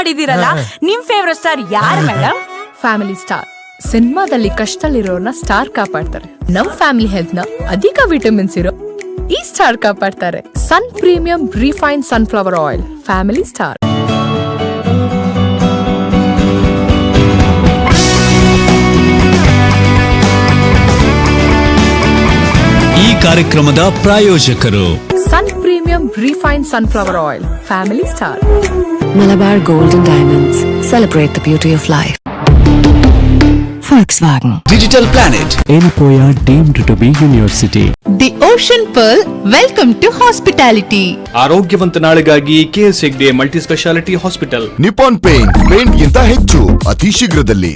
ಮಾಡಿದಿರಲ್ಲ, ನಿಮ್ favourite star ಯಾರು madam? Family star. ಸಿನಿಮಾದಲ್ಲಿ ಕಷ್ಟದಲ್ಲಿರೋರ್ನ ಸ್ಟಾರ್ ಕಾಪಾಡ್ತಾರೆ. ನಮ್ ಫ್ಯಾಮಿಲಿ ಹೆಲ್ತ್ ನ ಅಧಿಕ ವಿಟಮಿನ್ಸ್ ಇರೋ ಈ ಸ್ಟಾರ್ ಕಾಪಾಡ್ತಾರೆ. Sun Premium refine sunflower oil. Family star. ಈ ಕಾರ್ಯಕ್ರಮದ ಪ್ರಾಯೋಜಕರು Sun Premium refine sunflower oil. Family star. Malabar Gold and Diamonds. Celebrate the beauty of life. Volkswagen. Digital Planet. Enipoya deemed to be university. The Ocean Pearl, welcome to hospitality. ಆರೋಗ್ಯವಂತ ನಾಳೆಗಾಗಿ KS Hegde multi speciality hospital. Nippon Paint ಗಿಂತ ಹೆಚ್ಚು ಅತಿ ಶೀಘ್ರದಲ್ಲಿ.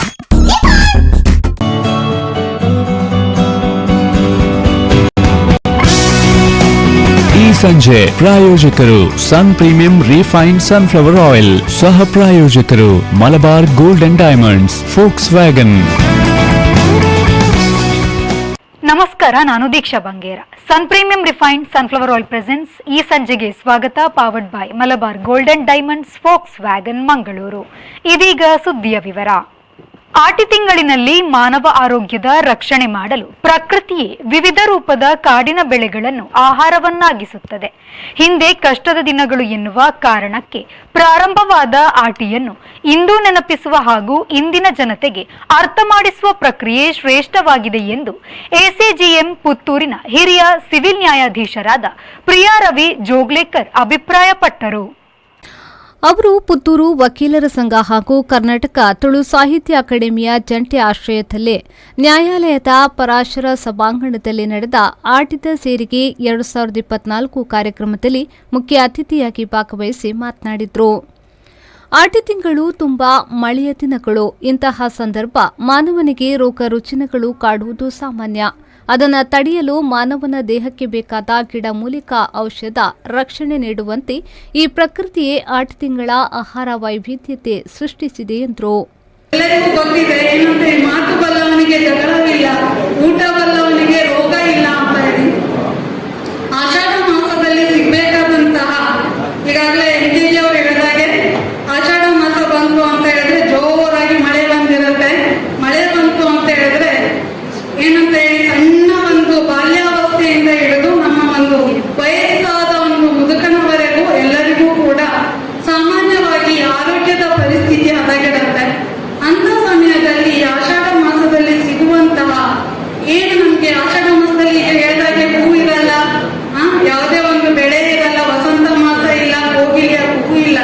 ಈ ಸಂಜೆ ಪ್ರಾಯೋಜಕರು Sun Premium refined sunflower oil. ಸಹ ಪ್ರಾಯೋಜಕರು Malabar Gold and Diamonds, Volkswagen. ನಮಸ್ಕಾರ, ನಾನು Deeksha Bangera. Sun Premium refined sunflower oil presents ಈ ಸಂಜೆಗೆ ಸ್ವಾಗತ. Powered by Malabar Gold and Diamonds, Volkswagen, Mangaluru. ಇದೀಗ ಸುದ್ದಿಯ ವಿವರ. ಆಟಿ ತಿಂಗಳಿನಲ್ಲಿ ಮಾನವ ಆರೋಗ್ಯದ ರಕ್ಷಣೆ ಮಾಡಲು ಪ್ರಕೃತಿಯೇ ವಿವಿಧ ರೂಪದ ಕಾಡಿನ ಬೆಳೆಗಳನ್ನು ಆಹಾರವನ್ನಾಗಿಸುತ್ತದೆ. ಹಿಂದೆ ಕಷ್ಟದ ದಿನಗಳು ಎನ್ನುವ ಕಾರಣಕ್ಕೆ ಪ್ರಾರಂಭವಾದ ಆಟಿಯನ್ನು ಇಂದು ನೆನಪಿಸುವ ಹಾಗೂ ಇಂದಿನ ಜನತೆಗೆ ಅರ್ಥ ಮಾಡಿಸುವ ಪ್ರಕ್ರಿಯೆ ಶ್ರೇಷ್ಠವಾಗಿದೆ ಎಂದು ಎಸಿಜಿಎಂ ಪುತ್ತೂರಿನ ಹಿರಿಯ ಸಿವಿಲ್ ನ್ಯಾಯಾಧೀಶರಾದ ಪ್ರಿಯಾ ರವಿ ಜೋಗ್ಲೇಕರ್ ಅಭಿಪ್ರಾಯಪಟ್ಟರು. ಅವರು ಪುತ್ತೂರು ವಕೀಲರ ಸಂಘ ಹಾಗೂ ಕರ್ನಾಟಕ ತುಳು ಸಾಹಿತ್ಯ ಅಕಾಡೆಮಿಯ ಜಂಟಿ ಆಶ್ರಯದಲ್ಲೇ ನ್ಯಾಯಾಲಯದ ಪರಾಶರ ಸಭಾಂಗಣದಲ್ಲಿ ನಡೆದ ಆಟಿದ ಸೇರಿಗೆ 2024 ಕಾರ್ಯಕ್ರಮದಲ್ಲಿ ಮುಖ್ಯ ಅತಿಥಿಯಾಗಿ ಭಾಗವಹಿಸಿ ಮಾತನಾಡಿದರು. ಆಟಿ ತಿಂಗಳು ತುಂಬಾ ಮಳೆಯ ದಿನಗಳು. ಇಂತಹ ಸಂದರ್ಭ ಮಾನವನಿಗೆ ರೋಗ ರುಜಿನಗಳು ಕಾಡುವುದು ಸಾಮಾನ್ಯ. ಅದನ್ನು ತಡೆಯಲು ಮಾನವನ ದೇಹಕ್ಕೆ ಬೇಕಾದ ಗಿಡಮೂಲಿಕ ಔಷಧ ರಕ್ಷಣೆ ನೀಡುವಂತೆ ಈ ಪ್ರಕೃತಿಯೇ ಆಟಿ ತಿಂಗಳ ಆಹಾರ ವೈವಿಧ್ಯತೆ ಸೃಷ್ಟಿಸಿದೆ ಎಂದರು. ಎಲ್ಲರಿಗೂ ಗೊತ್ತಿದೆ, ಏನಂದ್ರೆ ಮಾತು ಬಲ್ಲವನಿಗೆ ಜಗಳವಿಲ್ಲ, ಊಟ ಬಲ್ಲವನಿಗೆ ರೋಗ ಇಲ್ಲ ಅಂತ ಹೇಳಿ. ಆಷಾಢ ಮಾಸದಲ್ಲಿ ಸಿಗ್ಬೇಕಾದಂತಹ, ಈಗಾಗಲೇ NKG ಅವರು ಹೇಳಿದಾಗೆ ಆಷಾಢ ಮಾಸ ಬಂತು ಅಂತ ಹೇಳಿದ್ರೆ ಜೋರಾಗಿ ಮಳೆ ಬಂದಿರುತ್ತೆ. ಮಳೆ ಬಂತು ಅಂತ ಹೇಳಿದ್ರೆ ಏನಂತ ಹೇಳಿ ಸಣ್ಣ ಒಂದು ಬಾಲ್ಯಾವಸ್ಥೆಯಿಂದ ಹಿಡಿದು ನಮ್ಮ ಒಂದು ವಯಸ್ಸಾದ ಒಂದು ಮುದುಕನವರೆಗೂ ಎಲ್ಲರಿಗೂ ಕೂಡ ಸಾಮಾನ್ಯವಾಗಿ ಆರೋಗ್ಯದ ಪರಿಸ್ಥಿತಿ ಹದಗೆಡುತ್ತೆ. ಅಂತ ಸಮಯದಲ್ಲಿ ಆಷಾಢ ಮಾಸದಲ್ಲಿ ಸಿಗುವಂತಹ ಏನು ನಮ್ಗೆ ಆಷಾಢ ಮಾಸದಲ್ಲಿ ಹೇಳಿದಾಗೆ ಹೂ ಇರಲ್ಲ, ಯಾವುದೇ ಒಂದು ಬೆಳೆ ಇರಲ್ಲ, ವಸಂತ ಮಾಸ ಇಲ್ಲ, ಕೋಗಿಲೆಯ ಹೂ ಇಲ್ಲ.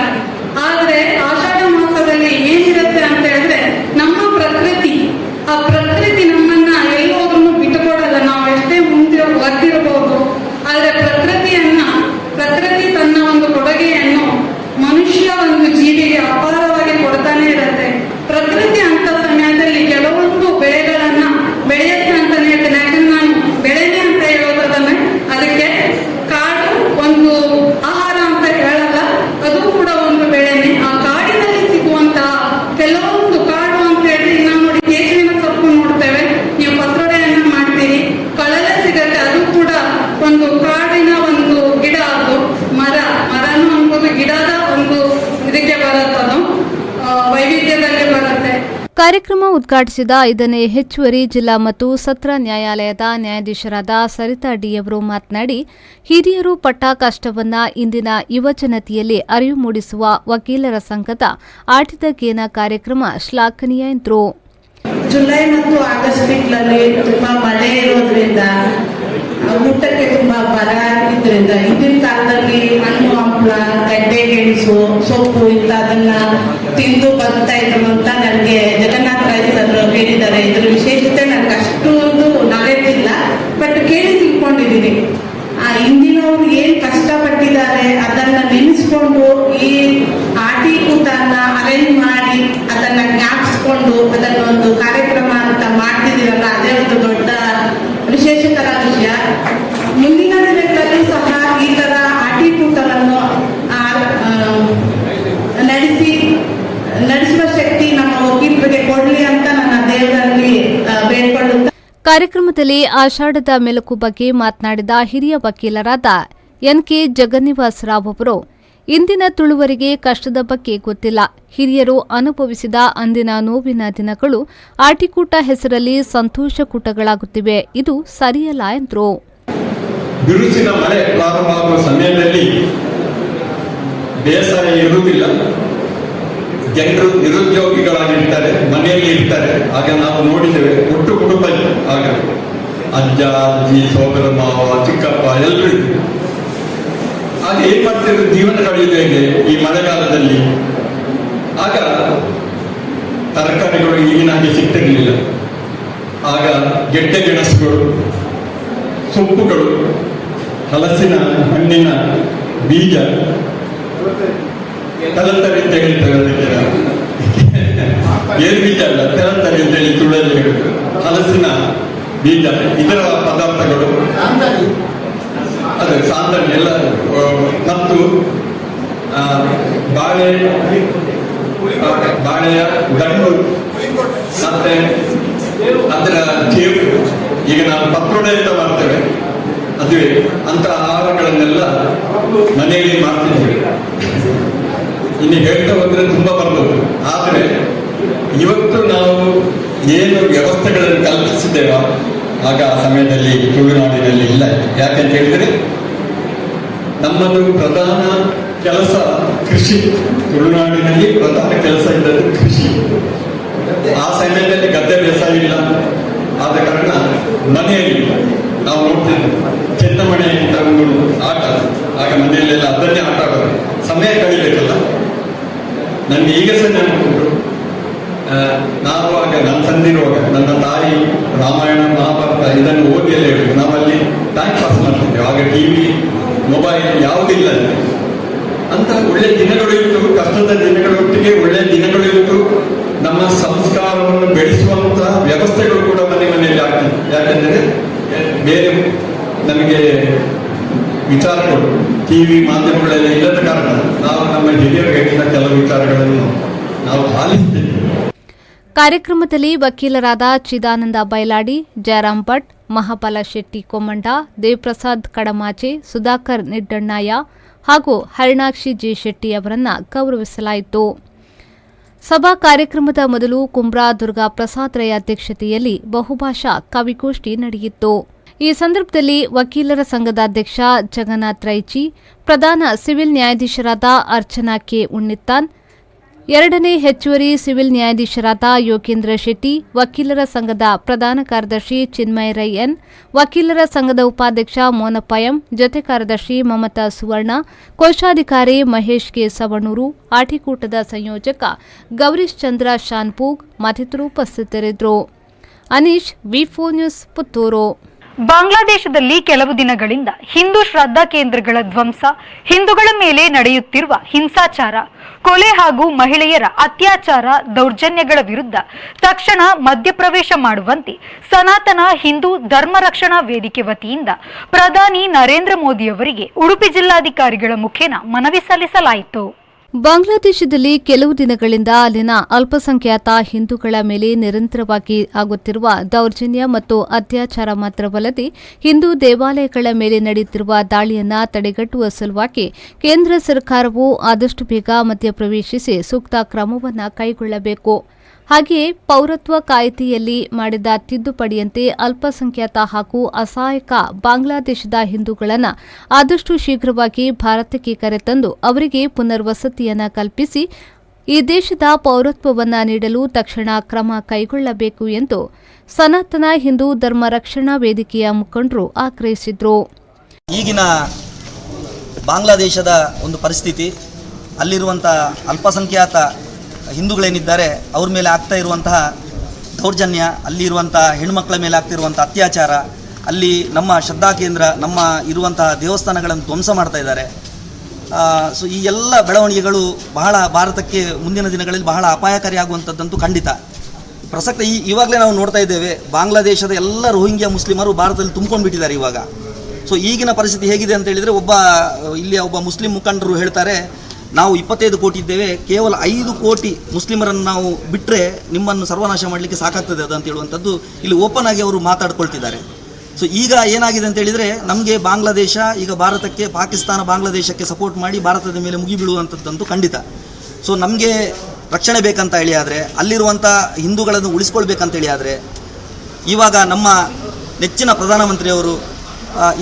ಆದ್ರೆ ಆಷಾಢ ಮಾಸದಲ್ಲಿ ಏನಿರುತ್ತೆ ಅಂತ ಹೇಳಿದ್ರೆ ನಮ್ಮ ಪ್ರಕೃತಿ, ಆ ಪ್ರಕೃತಿ ನಮ್ಮನ್ನ ಎಲ್ಲೋದ್ರೂ ಬಿಟ್ಟುಕೊಡಲ್ಲ. ನಾವು ಎಷ್ಟೇ ಮುಂದೆ ಒದ್ದಿರಬಹುದು, ಆದ್ರೆ ಪ್ರಕೃತಿ ತನ್ನ ಒಂದು ಕೊಡುಗೆಯನ್ನು ಮನುಷ್ಯ ಒಂದು ಜೀವಿಗೆ ಅಪಾರವಾಗಿ ಕೊಡ್ತಾನೆ ಇರುತ್ತೆ. ಪ್ರಕೃತಿ ಅಂತ ಸಮಯದಲ್ಲಿ ಕೆಲವೊಂದು ಬೆಳೆಗಳನ್ನ ಬೆಳೆಯುತ್ತೆ ಅಂತಾನೆ ಹೇಳ್ತೇನೆ. ಯಾಕಂದ್ರೆ ನಾನು ಬೆಳೆನೆ ಅಂತ ಹೇಳೋದನ್ನ ಅದಕ್ಕೆ ಕಾಡು ಒಂದು ಆಹಾರ ಅಂತ ಹೇಳಲ್ಲ, ಅದು ಕೂಡ ಒಂದು ಬೆಳೆನೆ. ಆ ಕಾಡಿನಲ್ಲಿ ಸಿಗುವಂತಹ ಕೆಲವೊಂದು ಕಾಡು ಅಂತ ಹೇಳಿದ್ರೆ ನಾವು ನೋಡಿ ಕೇಶವಿನ ಸೊಪ್ಪು ನೋಡ್ತೇವೆ, ನೀವು ಪತ್ರೊಡೆಯನ್ನ ಮಾಡ್ತೀರಿ, ಕಳಲೆ ಸಿಗತ್ತೆ, ಅದು ಕೂಡ ಒಂದು ಕಾಡಿನ ಒಂದು ಗಿಡ. ಅದು ಮರನು ಅನ್ಬೋದು ಗಿಡದ ಒಂದು ಇದಕ್ಕೆ ಬರುತ್ತದು, ವೈವಿಧ್ಯದಲ್ಲಿ ಬರುತ್ತೆ. ಕಾರ್ಯಕ್ರಮ ಉದ್ಘಾಟಿಸಿದ 5ನೇ ಹೆಚ್ಚುವರಿ ಜಿಲ್ಲಾ ಮತ್ತು ಸತ್ರ ನ್ಯಾಯಾಲಯದ ನ್ಯಾಯಾಧೀಶರಾದ ಸರಿತಾ ಡಿ ಅವರು ಮಾತನಾಡಿ, ಹಿರಿಯರು ಪಟ್ಟ ಕಷ್ಟವನ್ನ ಇಂದಿನ ಯುವಜನತೆಯಲ್ಲಿ ಅರಿವು ಮೂಡಿಸುವ ವಕೀಲರ ಸಂಘದ ಆಟಿದ ಗೇನ ಕಾರ್ಯಕ್ರಮ ಶ್ಲಾಘನೀಯ ಎಂದರು. ಜುಲೈ ಮತ್ತು ಆಗಸ್ಟ್ ತಿಂಗಳಲ್ಲಿ ತುಂಬಾ ಮಳೆ ಇರೋದ್ರಿಂದ ಊಟಕ್ಕೆ ತುಂಬಾ ಬರ ಇದ್ರಿಂದ ಹಿಂದಿನ ಕಾಲದಲ್ಲಿ ಹಣ್ಣು ಹಂಪಲ, ಗಡ್ಡೆ ಗೆಣಸು, ಸೊಪ್ಪು ಇಂಥದನ್ನ ತಿಂದು ಬರ್ತಾ ಇದ್ರು ಅಂತ ನನಗೆ ಜಗನ್ನಾಥ ರಾಯ್ ಸರ್ ಹೇಳಿದ್ದಾರೆ. ಇದ್ರ ವಿಶೇಷತೆ ನನಗೆ ಅಷ್ಟೊಂದು ನಾಲೆಡ್ಜ್ ಇಲ್ಲ, ಬಟ್ ಕೇಳಿ ತಿಳ್ಕೊಂಡಿದ್ದೀನಿ. ಹಿಂದಿನವ್ರು ಏನ್ ಕಷ್ಟಪಟ್ಟಿದ್ದಾರೆ ಅದನ್ನ ನೆನೆಸ್ಕೊಂಡು ಈ ಆಟಿ ಊಟನ ಅರೇಂಜ್ ಮಾಡಿ ಅದನ್ನ ಜ್ಞಾಪಿಸ್ಕೊಂಡು ಅದನ್ನ ಒಂದು ಕಾರ್ಯಕ್ರಮ ಅಂತ ಮಾಡ್ತಿದ್ದೀರಲ್ಲ, ಅದೇ ಒಂದು ದೊಡ್ಡ ವಿಶೇಷಕರ ವಿಷಯ. ಮುಂದಿನ ದಿನಗಳಲ್ಲಿ ಸಹ ಈ ತರ ಆಟಿ ಊಟವನ್ನು ನಡೆಸುವ ಶಕ್ತಿ ನಮ್ಮ ವಕೀಲರಿಗೆ ಕೊಡ್ಲಿ ಅಂತ ನನ್ನ ದೇವರಲ್ಲಿ ಬೇಡ್ಕೊಳ್ಳುತ್ತಾ. ಕಾರ್ಯಕ್ರಮದಲ್ಲಿ ಆಷಾಢದ ಮೆಲುಕು ಬಗ್ಗೆ ಮಾತನಾಡಿದ ಹಿರಿಯ ವಕೀಲರಾದ NK ಜಗನ್ನಿವಾಸ ರಾವ್ ಅವರು, ಇಂದಿನ ತುಳುವರಿಗೆ ಕಷ್ಟದ ಬಗ್ಗೆ ಗೊತ್ತಿಲ್ಲ. ಹಿರಿಯರು ಅನುಭವಿಸಿದ ಅಂದಿನ ನೋವಿನ ದಿನಗಳು ಆಟಿಕೂಟ ಹೆಸರಲ್ಲಿ ಸಂತೋಷ ಕೂಟಗಳಾಗುತ್ತಿವೆ. ಇದು ಸರಿಯಲ್ಲ ಎಂದರು. ಬಿರುಸಿನ ಮಳೆ ಪ್ರಾರಂಭವಾಗುವ ಸಮಯದಲ್ಲಿ ಬೇಸರ ಇರುವುದಿಲ್ಲ. ಜನರು ನಿರುದ್ಯೋಗಿಗಳಾಗಿರ್ತಾರೆ, ಮನೆಯಲ್ಲಿ ಇರ್ತಾರೆ. ಆಗ ನಾವು ನೋಡಿದ್ದೇವೆ, ಒಟ್ಟು ಕುಟುಂಬ ಆಗ ಅಜ್ಜ ಅಜ್ಜಿ ಸೋದರ ಮಾವ ಚಿಕ್ಕಪ್ಪ ಎಲ್ಲರೂ ಇದ್ರು. ಆಗ ಏನ್ ಮಾಡ್ತಿದ್ರು, ಜೀವನ ಕಳೆಯುವುದು ಹೇಗೆ ಈ ಮಳೆಗಾಲದಲ್ಲಿ. ಆಗ ತರಕಾರಿಗಳು ಈಗಿನ ಹಾಗೆ ಸಿಗ್ತಿರ್ಲಿಲ್ಲ. ಆಗ ಗೆಡ್ಡೆ ಗೆಣಸುಗಳು, ಸೊಪ್ಪುಗಳು, ಹಲಸಿನ ಹಣ್ಣಿನ ಬೀಜ, ತಲಂತರಿ ಅಂತ ಹೇಳ್ತೇವೆ ಅದಕ್ಕೆ. ಏನ್ ಬೀಜ ಅಲ್ಲ, ತಲಂತರಿ ಅಂತ ಹೇಳಿ ತುಳಲ್ಲಿ ಹೇಳುದು. ಹಲಸಿನ ಬೀಜ, ಇದರ ಪದಾರ್ಥಗಳು, ಅದೇ ಸಾಂದಣಿ ಎಲ್ಲ, ಮತ್ತು ಬಾಳೆಯ ದಂಡು, ಮತ್ತೆ ಅದರ ಚೇವು, ಈಗ ನಾವು ಪತ್ರೊಡೆ ಅಂತ ಮಾಡ್ತೇವೆ, ಅದುವೇ ಅಂತ ಆಹಾರಗಳನ್ನೆಲ್ಲ ಮನೆಯಲ್ಲಿ ಮಾಡ್ತಿದ್ವಿ. ಇನ್ನು ಹೇಳ್ತಾ ಹೋದ್ರೆ ತುಂಬಾ ಬರ್ಬೋದು. ಆದ್ರೆ ಇವತ್ತು ನಾವು ಏನು ವ್ಯವಸ್ಥೆಗಳನ್ನು ಕಲ್ಪಿಸಿದ್ದೇವ ಆಗ ಆ ಸಮಯದಲ್ಲಿ ತುಳುನಾಡಿನಲ್ಲಿ ಇಲ್ಲ. ಯಾಕಂತ ಹೇಳಿದ್ರೆ ನಮ್ಮದು ಪ್ರಧಾನ ಕೆಲಸ ಕೃಷಿ. ತುಳುನಾಡಿನಲ್ಲಿ ಪ್ರಧಾನ ಕೆಲಸ ಇದ್ದದ್ದು ಕೃಷಿ. ಆ ಸಮಯದಲ್ಲಿ ಗದ್ದೆ ಬೇಸಾಯ ಇಲ್ಲ. ಆದ ಕಾರಣ ಮನೆಯಲ್ಲಿ ನಾವು ನೋಡ್ತಿದ್ವಿ ಚೆನ್ನಮಣೆ ಅಂತ ಒಂದು ಆಟ. ಆಗ ಮನೆಯಲ್ಲೆಲ್ಲ ಅದನ್ನೇ ಆಟ ಆಡೋದು. ಸಮಯ ಕಳಿಬೇಕಲ್ಲ. ನನಗೆ ಈಗ ಸಹ ನೆನಪುಂಟು, ನಾವು ಆಗ ನನ್ನ ತಂದಿರುವಾಗ ನನ್ನ ತಾಯಿ ರಾಮಾಯಣ ಮಹಾಭಾರತ ಇದನ್ನು ಓದಿಯಲ್ಲೇ ಹೇಳುದು. ನಾವಲ್ಲಿ ಟೈಮ್ ಪಾಸ್ ಮಾಡ್ತಿದ್ದೇವೆ. ಆಗ ಟಿವಿ ಮೊಬೈಲ್ ಯಾವುದಿಲ್ಲ. ಅಂತ ಒಳ್ಳೆ ದಿನಗಳು ಇತ್ತು, ಕಷ್ಟದ ದಿನಗಳೊಟ್ಟಿಗೆ ಒಳ್ಳೆ ದಿನಗಳು ಇತ್ತು. ನಮ್ಮ ಸಂಸ್ಕಾರವನ್ನು ಬೆಳೆಸುವಂತಹ ವ್ಯವಸ್ಥೆಗಳು ಕೂಡ ಮನೆಯಲ್ಲಿ ಆಗ್ತಿತ್ತು. ಯಾಕಂದ್ರೆ ಬೇರೆ ನಮಗೆ ವಿಚಾರಗಳು ಟಿವಿ ಮಾಧ್ಯಮಗಳೆಲ್ಲ ಇಲ್ಲದ ಕಾರಣ ನಾವು ನಮ್ಮ ಹಿರಿಯರು ಹೇಳಿದ ಕೆಲವು ವಿಚಾರಗಳನ್ನು ನಾವು ಆಲಿಸ್ತೇವೆ. ಕಾರ್ಯಕ್ರಮದಲ್ಲಿ ವಕೀಲರಾದ ಚಿದಾನಂದ ಬೈಲಾಡಿ, ಜಯರಾಮ್ ಭಟ್, ಮಹಾಪಾಲ ಶೆಟ್ಟಿ ಕೊಮ್ಮಂಡ, ದೇವಪ್ರಸಾದ್ ಕಡಮಾಚೆ, ಸುಧಾಕರ್ ನಿಡ್ಡಣ್ಣಯ್ಯ ಹಾಗೂ ಹರಿಣಾಕ್ಷಿ ಜಿ ಶೆಟ್ಟಿ ಅವರನ್ನು ಗೌರವಿಸಲಾಯಿತು. ಸಭಾ ಕಾರ್ಯಕ್ರಮದ ಮೊದಲು ಕುಂಬ್ರಾ ದುರ್ಗಾ ಪ್ರಸಾದ್ ರೈ ಅಧ್ಯಕ್ಷತೆಯಲ್ಲಿ ಬಹುಭಾಷಾ ಕವಿಗೋಷ್ಠಿ ನಡೆಯಿತು. ಈ ಸಂದರ್ಭದಲ್ಲಿ ವಕೀಲರ ಸಂಘದ ಅಧ್ಯಕ್ಷ ಜಗನ್ನಾಥ್ ರೈಚಿ, ಪ್ರಧಾನ ಸಿವಿಲ್ ನ್ಯಾಯಾಧೀಶರಾದ ಅರ್ಚನಾ ಕೆ ಉಣ್ಣಿತ್ತಾನ್, ಎರಡನೇ ಹೆಚ್ಚುವರಿ ಸಿವಿಲ್ ನ್ಯಾಯಾಧೀಶರಾದ ಯೋಗೇಂದ್ರ ಶೆಟ್ಟಿ, ವಕೀಲರ ಸಂಘದ ಪ್ರಧಾನ ಕಾರ್ಯದರ್ಶಿ ಚಿನ್ಮಯ ರೈ ಎನ್, ವಕೀಲರ ಸಂಘದ ಉಪಾಧ್ಯಕ್ಷ ಮೋನಪ್ಪ ಎಂ, ಜೊತೆ ಕಾರ್ಯದರ್ಶಿ ಮಮತಾ ಸುವರ್ಣ, ಕೋಶಾಧಿಕಾರಿ ಮಹೇಶ್ ಕೆ ಸವಣೂರು, ಆಟಿಕೂಟದ ಸಂಯೋಜಕ ಗೌರೀಶ್ ಚಂದ್ರ ಶಾನ್ಪೂಗ್ ಮತ್ತಿತರರು ಉಪಸ್ಥಿತರಿದ್ದರು. ಅನೀಶ್, ವಿ4 ನ್ಯೂಸ್, ಪುತ್ತೂರು. ಬಾಂಗ್ಲಾದೇಶದಲ್ಲಿ ಕೆಲವು ದಿನಗಳಿಂದ ಹಿಂದೂ ಶ್ರದ್ಧಾ ಕೇಂದ್ರಗಳ ಧ್ವಂಸ, ಹಿಂದೂಗಳ ಮೇಲೆ ನಡೆಯುತ್ತಿರುವ ಹಿಂಸಾಚಾರ, ಕೊಲೆ ಹಾಗೂ ಮಹಿಳೆಯರ ಅತ್ಯಾಚಾರ, ದೌರ್ಜನ್ಯಗಳ ವಿರುದ್ಧ ತಕ್ಷಣ ಮಧ್ಯಪ್ರವೇಶ ಮಾಡುವಂತೆ ಸನಾತನ ಹಿಂದೂ ಧರ್ಮ ರಕ್ಷಣಾ ವೇದಿಕೆ ವತಿಯಿಂದ ಪ್ರಧಾನಿ ನರೇಂದ್ರ ಮೋದಿಯವರಿಗೆ ಉಡುಪಿ ಜಿಲ್ಲಾಧಿಕಾರಿಗಳ ಮುಖೇನ ಮನವಿ ಸಲ್ಲಿಸಲಾಯಿತು. ಬಾಂಗ್ಲಾದೇಶದಲ್ಲಿ ಕೆಲವು ದಿನಗಳಿಂದ ಅಲ್ಲಿನ ಅಲ್ಪಸಂಖ್ಯಾತ ಹಿಂದೂಗಳ ಮೇಲೆ ನಿರಂತರವಾಗಿ ಆಗುತ್ತಿರುವ ದೌರ್ಜನ್ಯ ಮತ್ತು ಅತ್ಯಾಚಾರ ಮಾತ್ರವಲ್ಲದೆ ಹಿಂದೂ ದೇವಾಲಯಗಳ ಮೇಲೆ ನಡೆಯುತ್ತಿರುವ ದಾಳಿಯನ್ನು ತಡೆಗಟ್ಟುವ ಸಲುವಾಗಿ ಕೇಂದ್ರ ಸರ್ಕಾರವು ಆದಷ್ಟು ಬೇಗ ಮಧ್ಯಪ್ರವೇಶಿಸಿ ಸೂಕ್ತ ಕ್ರಮವನ್ನು ಕೈಗೊಳ್ಳಬೇಕು. ಹಾಗೆಯೇ ಪೌರತ್ವ ಕಾಯ್ದೆಯಲ್ಲಿ ಮಾಡಿದ ತಿದ್ದುಪಡಿಯಂತೆ ಅಲ್ಪಸಂಖ್ಯಾತ ಹಾಗೂ ಅಸಹಾಯಕ ಬಾಂಗ್ಲಾದೇಶದ ಹಿಂದೂಗಳನ್ನು ಆದಷ್ಟು ಶೀಘ್ರವಾಗಿ ಭಾರತಕ್ಕೆ ಕರೆತಂದು ಅವರಿಗೆ ಪುನರ್ವಸತಿಯನ್ನು ಕಲ್ಪಿಸಿ ಈ ದೇಶದ ಪೌರತ್ವವನ್ನು ನೀಡಲು ತಕ್ಷಣ ಕ್ರಮ ಕೈಗೊಳ್ಳಬೇಕು ಎಂದು ಸನಾತನ ಹಿಂದೂ ಧರ್ಮ ರಕ್ಷಣಾ ವೇದಿಕೆಯ ಮುಖಂಡರು ಆಗ್ರಹಿಸಿದರು. ಈಗಿನ ಬಾಂಗ್ಲಾದೇಶದ ಒಂದು ಪರಿಸ್ಥಿತಿ, ಅಲ್ಲಿರುವಂಥ ಅಲ್ಪಸಂಖ್ಯಾತ ಹಿಂದೂಗಳೇನಿದ್ದಾರೆ ಅವ್ರ ಮೇಲೆ ಆಗ್ತಾ ಇರುವಂತಹ ದೌರ್ಜನ್ಯ, ಅಲ್ಲಿರುವಂಥ ಹೆಣ್ಮಕ್ಳ ಮೇಲೆ ಆಗ್ತಿರುವಂಥ ಅತ್ಯಾಚಾರ, ಅಲ್ಲಿ ನಮ್ಮ ಶ್ರದ್ಧಾ ಕೇಂದ್ರ, ನಮ್ಮ ಇರುವಂತಹ ದೇವಸ್ಥಾನಗಳನ್ನು ಧ್ವಂಸ ಮಾಡ್ತಾ ಇದ್ದಾರೆ. ಸೊ ಈ ಎಲ್ಲ ಬೆಳವಣಿಗೆಗಳು ಬಹಳ ಭಾರತಕ್ಕೆ ಮುಂದಿನ ದಿನಗಳಲ್ಲಿ ಬಹಳ ಅಪಾಯಕಾರಿಯಾಗುವಂಥದ್ದಂತೂ ಖಂಡಿತ. ಪ್ರಸಕ್ತ ಇವಾಗಲೇ ನಾವು ನೋಡ್ತಾ ಇದ್ದೇವೆ, ಬಾಂಗ್ಲಾದೇಶದ ಎಲ್ಲ ರೋಹಿಂಗ್ಯಾ ಮುಸ್ಲಿಮರು ಭಾರತದಲ್ಲಿ ತುಂಬಿಕೊಂಡು ಬಿಟ್ಟಿದ್ದಾರೆ ಇವಾಗ. ಸೊ ಈಗಿನ ಪರಿಸ್ಥಿತಿ ಹೇಗಿದೆ ಅಂತ ಹೇಳಿದರೆ, ಇಲ್ಲಿಯ ಒಬ್ಬ ಮುಸ್ಲಿಂ ಮುಖಂಡರು ಹೇಳ್ತಾರೆ, ನಾವು 25 ಕೋಟಿ ಇದ್ದೇವೆ, ಕೇವಲ 5 ಕೋಟಿ ಮುಸ್ಲಿಮರನ್ನು ನಾವು ಬಿಟ್ಟರೆ ನಿಮ್ಮನ್ನು ಸರ್ವನಾಶ ಮಾಡಲಿಕ್ಕೆ ಸಾಕಾಗ್ತದೆ ಅದು ಅಂತ ಹೇಳುವಂಥದ್ದು ಇಲ್ಲಿ ಓಪನ್ ಆಗಿ ಅವರು ಮಾತಾಡ್ಕೊಳ್ತಿದ್ದಾರೆ. ಸೊ ಈಗ ಏನಾಗಿದೆ ಅಂತ ಹೇಳಿದರೆ ನಮಗೆ ಬಾಂಗ್ಲಾದೇಶ ಈಗ ಭಾರತಕ್ಕೆ ಪಾಕಿಸ್ತಾನ ಬಾಂಗ್ಲಾದೇಶಕ್ಕೆ ಸಪೋರ್ಟ್ ಮಾಡಿ ಭಾರತದ ಮೇಲೆ ಮುಗಿಬೀಳುವಂಥದ್ದಂತೂ ಖಂಡಿತ. ಸೊ ನಮಗೆ ರಕ್ಷಣೆ ಬೇಕಂತ ಹೇಳಿ ಆದರೆ, ಅಲ್ಲಿರುವಂಥ ಹಿಂದೂಗಳನ್ನು ಉಳಿಸ್ಕೊಳ್ಬೇಕಂತ ಹೇಳಿ ಆದರೆ, ಇವಾಗ ನಮ್ಮ ನೆಚ್ಚಿನ ಪ್ರಧಾನಮಂತ್ರಿಯವರು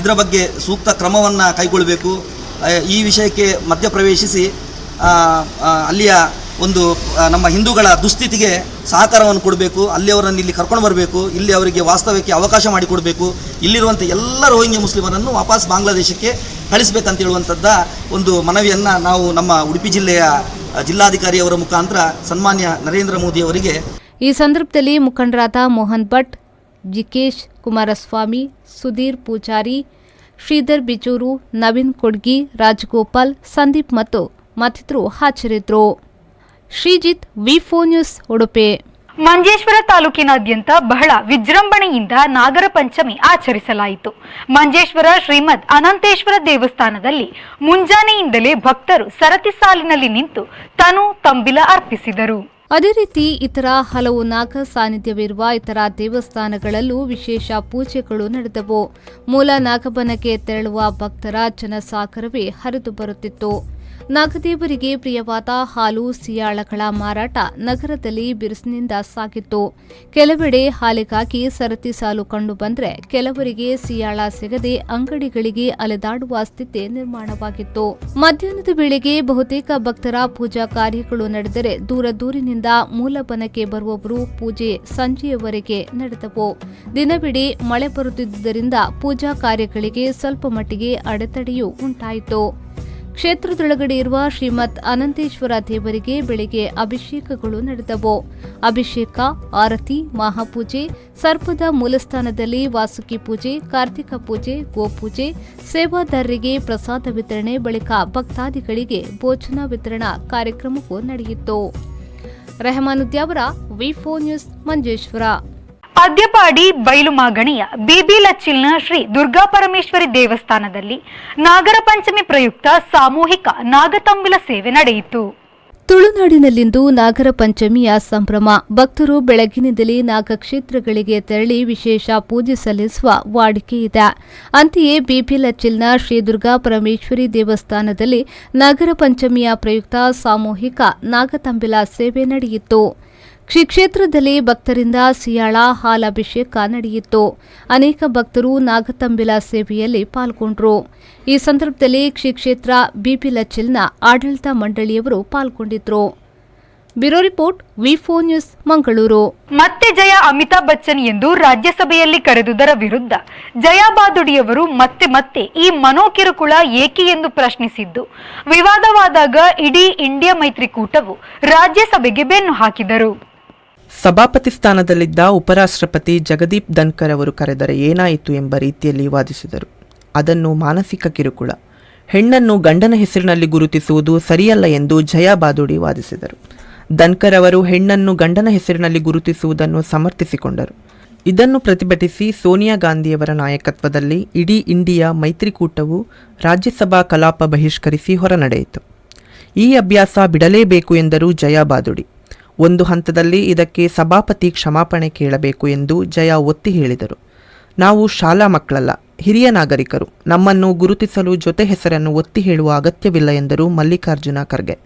ಇದರ ಬಗ್ಗೆ ಸೂಕ್ತ ಕ್ರಮವನ್ನು ಕೈಗೊಳ್ಳಬೇಕು. ಈ ವಿಷಯಕ್ಕೆ ಮಧ್ಯಪ್ರವೇಶಿಸಿ ಅಲ್ಲಿಯ ಒಂದು ನಮ್ಮ ಹಿಂದೂಗಳ ದುಸ್ಥಿತಿಗೆ ಸಹಕಾರವನ್ನು ಕೊಡಬೇಕು. ಅಲ್ಲಿ ಅವರನ್ನು ಇಲ್ಲಿ ಕರ್ಕೊಂಡು ಬರಬೇಕು, ಇಲ್ಲಿ ಅವರಿಗೆ ವಾಸ್ತವ್ಯಕ್ಕೆ ಅವಕಾಶ ಮಾಡಿಕೊಡಬೇಕು. ಇಲ್ಲಿರುವಂಥ ಎಲ್ಲ ರೋಹಿಂಗ್ಯ ಮುಸ್ಲಿಮರನ್ನು ವಾಪಸ್ ಬಾಂಗ್ಲಾದೇಶಕ್ಕೆ ಕಳಿಸಬೇಕಂತ ಹೇಳುವಂಥದ್ದ ಒಂದು ಮನವಿಯನ್ನು ನಾವು ನಮ್ಮ ಉಡುಪಿ ಜಿಲ್ಲೆಯ ಜಿಲ್ಲಾಧಿಕಾರಿಯವರ ಮುಖಾಂತರ ಸನ್ಮಾನ್ಯ ನರೇಂದ್ರ ಮೋದಿ ಅವರಿಗೆ. ಈ ಸಂದರ್ಭದಲ್ಲಿ ಮುಖಂಡರಾದ ಮೋಹನ್ ಭಟ್, ಜಿಕೇಶ್ ಕುಮಾರಸ್ವಾಮಿ, ಸುಧೀರ್ ಪೂಜಾರಿ, ಶ್ರೀಧರ್ ಬಿಜೂರು, ನವೀನ್ ಕೊಡ್ಗಿ, ರಾಜಗೋಪಾಲ್, ಸಂದೀಪ್ ಮತ್ತು ಮತ್ತಿತರರು ಹಾಜರಿದ್ದರು. ಶ್ರೀಜಿತ್, ವಿ4 ನ್ಯೂಸ್, ಉಡುಪಿ. ಮಂಜೇಶ್ವರ ತಾಲೂಕಿನಾದ್ಯಂತ ಬಹಳ ವಿಜೃಂಭಣೆಯಿಂದ ನಾಗರ ಪಂಚಮಿ ಆಚರಿಸಲಾಯಿತು. ಮಂಜೇಶ್ವರ ಶ್ರೀಮದ್ ಅನಂತೇಶ್ವರ ದೇವಸ್ಥಾನದಲ್ಲಿ ಮುಂಜಾನೆಯಿಂದಲೇ ಭಕ್ತರು ಸರತಿ ಸಾಲಿನಲ್ಲಿ ನಿಂತು ತನು ತಂಬಿಲ ಅರ್ಪಿಸಿದರು. ಅದೇ ರೀತಿ ಇತರ ಹಲವು ನಾಗ ಸಾನ್ನಿಧ್ಯವಿರುವ ಇತರ ದೇವಸ್ಥಾನಗಳಲ್ಲೂ ವಿಶೇಷ ಪೂಜೆಗಳು ನಡೆದವು. ಮೂಲ ನಾಗಬನಕ್ಕೆ ತೆರಳುವ ಭಕ್ತರ ಜನಸಾಗರವೇ ಹರಿದು ಬರುತ್ತಿತ್ತು. ನಾಗದೇವರಿಗೆ ಪ್ರಿಯವಾದ ಹಾಲು, ಸಿಯಾಳಗಳ ಮಾರಾಟ ನಗರದಲ್ಲಿ ಬಿರುಸಿನಿಂದ ಸಾಗಿತ್ತು. ಕೆಲವೆಡೆ ಹಾಲಿಗಾಗಿ ಸರತಿ ಸಾಲು ಕಂಡುಬಂದರೆ ಕೆಲವರಿಗೆ ಸಿಯಾಳ ಸಿಗದೆ ಅಂಗಡಿಗಳಿಗೆ ಅಲೆದಾಡುವ ಸ್ಥಿತಿ ನಿರ್ಮಾಣವಾಗಿತ್ತು. ಮಧ್ಯಾಹ್ನದ ವೇಳೆಗೆ ಬಹುತೇಕ ಭಕ್ತರ ಪೂಜಾ ಕಾರ್ಯಗಳು ನಡೆದರೆ ದೂರದೂರಿನಿಂದ ಮೂಲಬನಕ್ಕೆ ಬರುವವರು ಪೂಜೆ ಸಂಜೆಯವರೆಗೆ ನಡೆದವು. ದಿನವಿಡೀ ಮಳೆ ಬರುತ್ತಿದ್ದುದರಿಂದ ಪೂಜಾ ಕಾರ್ಯಗಳಿಗೆ ಸ್ವಲ್ಪ ಮಟ್ಟಿಗೆ ಅಡೆತಡೆಯೂ ಉಂಟಾಯಿತು. ಕ್ಷೇತ್ರದೊಳಗಡೆ ಇರುವ ಶ್ರೀಮತ್ ಅನಂತೇಶ್ವರ ದೇವರಿಗೆ ಬೆಳಗ್ಗೆ ಅಭಿಷೇಕಗಳು ನಡೆದವು. ಅಭಿಷೇಕ, ಆರತಿ, ಮಹಾಪೂಜೆ, ಸರ್ಪದ ಮೂಲಸ್ಥಾನದಲ್ಲಿ ವಾಸುಕಿ ಪೂಜೆ, ಕಾರ್ತಿಕ ಪೂಜೆ, ಗೋಪೂಜೆ, ಸೇವಾದಾರರಿಗೆ ಪ್ರಸಾದ ವಿತರಣೆ, ಬಳಿಕ ಭಕ್ತಾದಿಗಳಿಗೆ ಭೋಜನ ವಿತರಣಾ ಕಾರ್ಯಕ್ರಮವೂ ನಡೆಯಿತು. ರೆಹಮಾನುದ್ಯಾವರ, ವಿ4 ನ್ಯೂಸ್, ಮಂಜೇಶ್ವರ. ಅದ್ಯಪಾಡಿ ಬೈಲು ಮಾಗಣಿಯ ಬಿಬಿ ಲಚ್ಚಿಲ್ನ ಶ್ರೀ ದುರ್ಗಾ ಪರಮೇಶ್ವರಿ ದೇವಸ್ಥಾನದಲ್ಲಿ ನಾಗರ ಪಂಚಮಿ ಪ್ರಯುಕ್ತ ಸಾಮೂಹಿಕ ನಾಗತಂಬಿಲ ಸೇವೆ ನಡೆಯಿತು. ತುಳುನಾಡಿನಲ್ಲಿಂದು ನಾಗರ ಪಂಚಮಿಯ ಸಂಭ್ರಮ. ಭಕ್ತರು ಬೆಳಗಿನಿಂದಲೇ ನಾಗಕ್ಷೇತ್ರಗಳಿಗೆ ತೆರಳಿ ವಿಶೇಷ ಪೂಜೆ ಸಲ್ಲಿಸುವ ವಾಡಿಕೆ ಇದೆ. ಅಂತೆಯೇ ಬಿಬಿ ಲಚ್ಚಿಲ್ನ ಶ್ರೀ ದುರ್ಗಾ ಪರಮೇಶ್ವರಿ ದೇವಸ್ಥಾನದಲ್ಲಿ ನಾಗರ ಪಂಚಮಿಯ ಪ್ರಯುಕ್ತ ಸಾಮೂಹಿಕ ನಾಗತಂಬಿಲ ಸೇವೆ ನಡೆಯಿತು. ಶ್ರೀ ಕ್ಷೇತ್ರದಲ್ಲಿ ಭಕ್ತರಿಂದ ಸಿಯಾಳ ಹಾಲಾಭಿಷೇಕ ನಡೆಯಿತು. ಅನೇಕ ಭಕ್ತರು ನಾಗತಂಬಿಲ ಸೇವೆಯಲ್ಲಿ ಪಾಲ್ಗೊಂಡರು. ಈ ಸಂದರ್ಭದಲ್ಲಿ ಶ್ರೀ ಕ್ಷೇತ್ರ ಬಿಬಿ ಲಚ್ಚಿಲ್ನ ಆಡಳಿತ ಮಂಡಳಿಯವರು ಪಾಲ್ಗೊಂಡಿದ್ದರು. ಬ್ಯೂರೋ ರಿಪೋರ್ಟ್, ವಿ4 ನ್ಯೂಸ್, ಮಂಗಳೂರು. ಮತ್ತೆ ಜಯ ಅಮಿತಾಬ್ ಬಚ್ಚನ್ ಎಂದು ರಾಜ್ಯಸಭೆಯಲ್ಲಿ ಕರೆದುದರ ವಿರುದ್ಧ ಜಯಾ ಬಾದುಡಿಯವರು ಮತ್ತೆ ಈ ಮನೋಕಿರುಕುಳ ಏಕೆ ಎಂದು ಪ್ರಶ್ನಿಸಿದ್ದು ವಿವಾದವಾದಾಗ ಇಡೀ ಇಂಡಿಯಾ ಮೈತ್ರಿಕೂಟವು ರಾಜ್ಯಸಭೆಗೆ ಬೆನ್ನು ಹಾಕಿದರು. ಸಭಾಪತಿ ಸ್ಥಾನದಲ್ಲಿದ್ದ ಉಪರಾಷ್ಟ್ರಪತಿ ಜಗದೀಪ್ ಧನ್ಕರ್ ಅವರು ಕರೆದರೆ ಏನಾಯಿತು ಎಂಬ ರೀತಿಯಲ್ಲಿ ವಾದಿಸಿದರು. ಅದನ್ನು ಮಾನಸಿಕ ಕಿರುಕುಳ, ಹೆಣ್ಣನ್ನು ಗಂಡನ ಹೆಸರಿನಲ್ಲಿ ಗುರುತಿಸುವುದು ಸರಿಯಲ್ಲ ಎಂದು ಜಯಾ ಬಾದುಡಿ ವಾದಿಸಿದರು. ಧನ್ಕರ್ ಅವರು ಹೆಣ್ಣನ್ನು ಗಂಡನ ಹೆಸರಿನಲ್ಲಿ ಗುರುತಿಸುವುದನ್ನು ಸಮರ್ಥಿಸಿಕೊಂಡರು. ಇದನ್ನು ಪ್ರತಿಭಟಿಸಿ ಸೋನಿಯಾ ಗಾಂಧಿಯವರ ನಾಯಕತ್ವದಲ್ಲಿ ಇಡೀ ಇಂಡಿಯಾ ಮೈತ್ರಿಕೂಟವು ರಾಜ್ಯಸಭಾ ಕಲಾಪ ಬಹಿಷ್ಕರಿಸಿ ಹೊರನಡೆಯಿತು. ಈ ಅಭ್ಯಾಸ ಬಿಡಲೇಬೇಕು ಎಂದರು ಜಯಾ ಬಾದುಡಿ. ಒಂದು ಹಂತದಲ್ಲಿ ಇದಕ್ಕೆ ಸಭಾಪತಿ ಕ್ಷಮಾಪಣೆ ಕೇಳಬೇಕು ಎಂದು ಜಯಾ ಒತ್ತಿ ಹೇಳಿದರು. ನಾವು ಶಾಲಾ ಮಕ್ಕಳಲ್ಲ, ಹಿರಿಯ ನಾಗರಿಕರು. ನಮ್ಮನ್ನು ಗುರುತಿಸಲು ಜೊತೆ ಹೆಸರನ್ನು ಒತ್ತಿ ಹೇಳುವ ಅಗತ್ಯವಿಲ್ಲ ಎಂದರು ಮಲ್ಲಿಕಾರ್ಜುನ ಖರ್ಗೆ.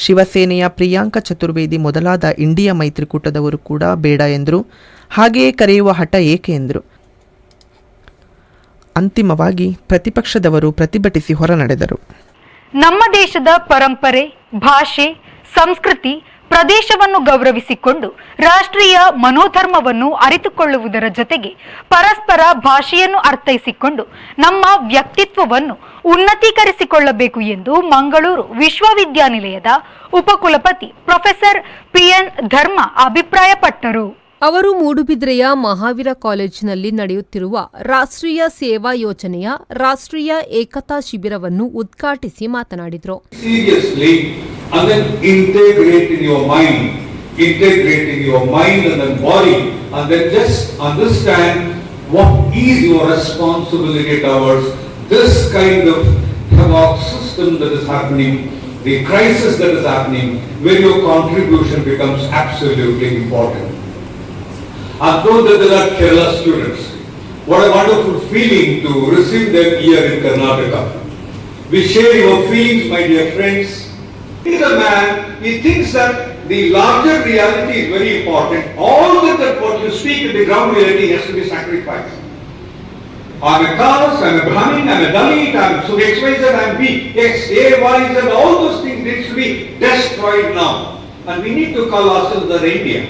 ಶಿವಸೇನೆಯ ಪ್ರಿಯಾಂಕ ಚತುರ್ವೇದಿ ಮೊದಲಾದ ಇಂಡಿಯಾ ಮೈತ್ರಿಕೂಟದವರು ಕೂಡ ಬೇಡ ಎಂದರು. ಹಾಗೆಯೇ ಕರೆಯುವ ಹಠ ಏಕೆ ಎಂದರು. ಅಂತಿಮವಾಗಿ ಪ್ರತಿಪಕ್ಷದವರು ಪ್ರತಿಭಟಿಸಿ ಹೊರನಡೆದರು. ನಮ್ಮ ದೇಶದ ಪರಂಪರೆ, ಭಾಷೆ, ಸಂಸ್ಕೃತಿ, ಪ್ರದೇಶವನ್ನು ಗೌರವಿಸಿಕೊಂಡು ರಾಷ್ಟ್ರೀಯ ಮನೋಧರ್ಮವನ್ನು ಅರಿತುಕೊಳ್ಳುವುದರ ಜೊತೆಗೆ ಪರಸ್ಪರ ಭಾಷೆಯನ್ನು ಅರ್ಥೈಸಿಕೊಂಡು ನಮ್ಮ ವ್ಯಕ್ತಿತ್ವವನ್ನು ಉನ್ನತೀಕರಿಸಿಕೊಳ್ಳಬೇಕು ಎಂದು ಮಂಗಳೂರು ವಿಶ್ವವಿದ್ಯಾನಿಲಯದ ಉಪಕುಲಪತಿ ಪ್ರೊಫೆಸರ್ ಪಿಎನ್ ಧರ್ಮ ಅಭಿಪ್ರಾಯಪಟ್ಟರು. ಅವರು ಮೂಡುಬಿದ್ರೆಯ ಮಹಾವೀರ ಕಾಲೇಜಿನಲ್ಲಿ ನಡೆಯುತ್ತಿರುವ ರಾಷ್ಟ್ರೀಯ ಸೇವಾ ಯೋಜನೆಯ ರಾಷ್ಟ್ರೀಯ ಏಕತಾ ಶಿಬಿರವನ್ನು ಉದ್ಘಾಟಿಸಿ ಮಾತನಾಡಿದರು. And then integrate in your mind and then body, and then just understand what is your responsibility towards this kind of havoc system that is happening, the crisis that is happening, where your contribution becomes absolutely important. I know that there are Kerala students What a wonderful feeling to receive them here in Karnataka. We share your feelings, my dear friends. He is a man, he thinks that the larger reality is very important. All that what you speak in the ground reality has to be sacrificed. I'm a caste, I'm a Brahmin, I'm a Dalit, I'm so XYZ, I'm B, X, A, Y, Z, all those things needs to be destroyed now. And we need to call ourselves as India.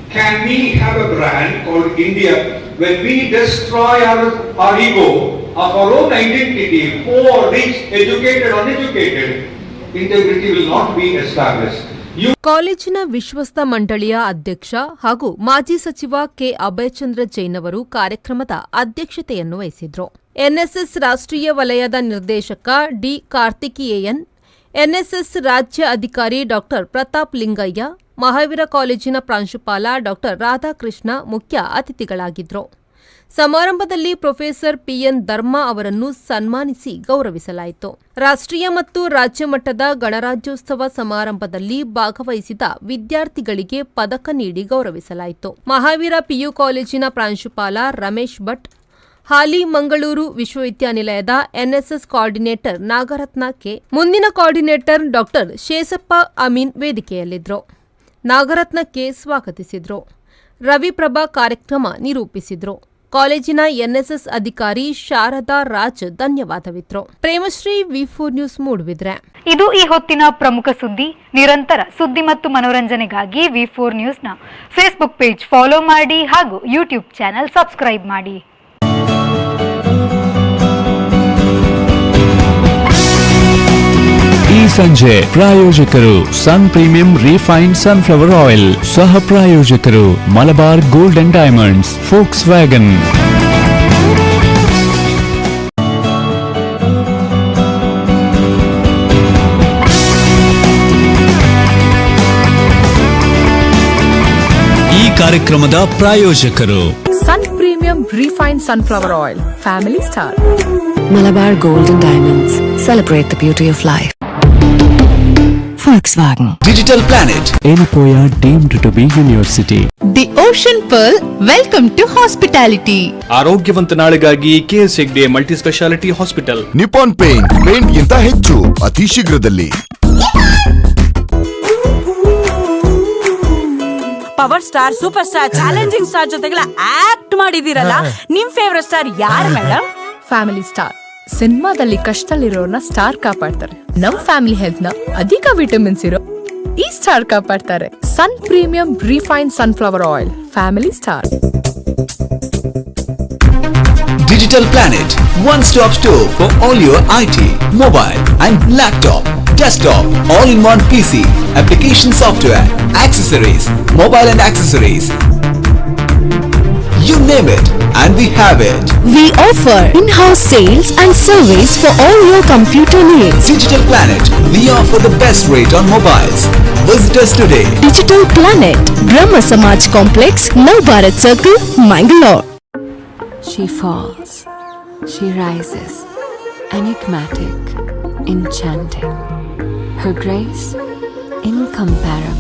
Can we have a brand called India when we destroy our ego of our own identity, poor, rich, educated, uneducated, integrity will not be established. ಕಾಲೇಜಿನ ವಿಶ್ವಸ್ತ ಮಂಡಳಿಯ ಅಧ್ಯಕ್ಷ ಹಾಗೂ ಮಾಜಿ ಸಚಿವ K Abhayachandra Jain ಅವರು ಕಾರ್ಯಕ್ರಮದ ಅಧ್ಯಕ್ಷತೆಯನ್ನು ವಹಿಸಿದ್ರು. NSS ರಾಷ್ಟ್ರೀಯ ವಲಯದ ನಿರ್ದೇಶಕ ಡಿ ಕಾರ್ತಿಕೇಯನ್, ಎನ್ಎಸ್ಎಸ್ ರಾಜ್ಯ ಅಧಿಕಾರಿ ಡಾ ಪ್ರತಾಪ್ ಲಿಂಗಯ್ಯ, ಮಹಾವೀರ ಕಾಲೇಜಿನ ಪ್ರಾಂಶುಪಾಲ ಡಾ ರಾಧಾಕೃಷ್ಣ ಮುಖ್ಯ ಅತಿಥಿಗಳಾಗಿದ್ದರು. ಸಮಾರಂಭದಲ್ಲಿ ಪ್ರೊಫೆಸರ್ ಪಿಎನ್ ಧರ್ಮ ಅವರನ್ನು ಸನ್ಮಾನಿಸಿ ಗೌರವಿಸಲಾಯಿತು. ರಾಷ್ಟ್ರೀಯ ಮತ್ತು ರಾಜ್ಯ ಮಟ್ಟದ ಗಣರಾಜ್ಯೋತ್ಸವ ಸಮಾರಂಭದಲ್ಲಿ ಭಾಗವಹಿಸಿದ ವಿದ್ಯಾರ್ಥಿಗಳಿಗೆ ಪದಕ ನೀಡಿ ಗೌರವಿಸಲಾಯಿತು. ಮಹಾವೀರ ಪಿಯು ಕಾಲೇಜಿನ ಪ್ರಾಂಶುಪಾಲ ರಮೇಶ್ ಭಟ್, ಹಾಲಿ ಮಂಗಳೂರು ವಿಶ್ವವಿದ್ಯಾನಿಲಯದ ಎನ್ಎಸ್ಎಸ್ ಕೋಆರ್ಡಿನೇಟರ್ ನಾಗರತ್ನ ಕೆ, ಮುಂದಿನ ಕೋಆರ್ಡಿನೇಟರ್ ಡಾ ಶೇಷಪ್ಪ ಅಮೀನ್ ವೇದಿಕೆಯಲ್ಲಿದ್ದರು. ನಾಗರತ್ನ ಕೆ ಸ್ವಾಗತಿಸಿದ್ರು. ರವಿಪ್ರಭಾ ಕಾರ್ಯಕ್ರಮ ನಿರೂಪಿಸಿದ್ರು. ಕಾಲೇಜಿನ ಎನ್ಎಸ್ಎಸ್ ಅಧಿಕಾರಿ ಶಾರದಾ ರಾಜ್ ಧನ್ಯವಾದವಿದ್ರು. ಪ್ರೇಮಶ್ರೀ ವಿ4 ನ್ಯೂಸ್ ಮೂಡುಬಿದ್ರೆ. ಇದು ಈ ಹೊತ್ತಿನ ಪ್ರಮುಖ ಸುದ್ದಿ. ನಿರಂತರ ಸುದ್ದಿ ಮತ್ತು ಮನೋರಂಜನೆಗಾಗಿ ವಿ4 ನ್ಯೂಸ್ನ ಫೇಸ್ಬುಕ್ ಪೇಜ್ ಫಾಲೋ ಮಾಡಿ ಹಾಗೂ ಯೂಟ್ಯೂಬ್ ಚಾನೆಲ್ ಸಬ್ಸ್ಕ್ರೈಬ್ ಮಾಡಿ. ಈ ಸಂಜೆ ಪ್ರಾಯೋಜಕರು Sun Premium refined sunflower oil, ಸಹ ಪ್ರಾಯೋಜಕರು Malabar Gold and Diamonds, forks wagon. ಈ ಕಾರ್ಯಕ್ರಮದ ಪ್ರಾಯೋಜಕರು Sun Premium refined sunflower oil, family star. Malabar Gold and Diamonds. Celebrate the beauty of life. Volkswagen. Digital Planet. Enipoya deemed to be university. The Ocean Pearl, welcome to hospitality. ಆರೋಗ್ಯವಂತ ನಾಳೆಗಾಗಿ KS Hegde multi speciality hospital. Nippon Paint ಗಿಂತ ಹೆಚ್ಚು ಅತಿ ಶೀಘ್ರದಲ್ಲಿ. Power star, super star, challenging star ಜೊತೆಗೆಲ್ಲ act ಮಾಡಿದಿರಲ್ಲ, ನಿಮ್ favourite star ಯಾರು madam? Family star. ಸಿನಿಮಾದಲ್ಲಿ ಕಷ್ಟದಲ್ಲಿರೋರ್ನ ಸ್ಟಾರ್ ಕಾಪಾಡ್ತಾರೆ. ನಮ್ ಫ್ಯಾಮಿಲಿ ಹೆಲ್ತ್ ನ ಅಧಿಕ ವಿಟಮಿನ್ಸ್ ಇರೋ ಈ ಸ್ಟಾರ್ ಕಾಪಾಡ್ತಾರೆ. Sun Premium refined sunflower oil, family star. Digital Planet, one-stop store for all your IT, mobile and laptop, desktop, all-in-one PC, application software, accessories, mobile and accessories. You name it, and we have it. We offer in-house sales and service for all your computer needs. Digital Planet, we offer the best rate on mobiles. Visit us today. Digital Planet, Brahma Samaj Complex, Nav Bharat Circle, Mangalore. She falls, she rises, enigmatic, enchanting. Her grace, incomparable.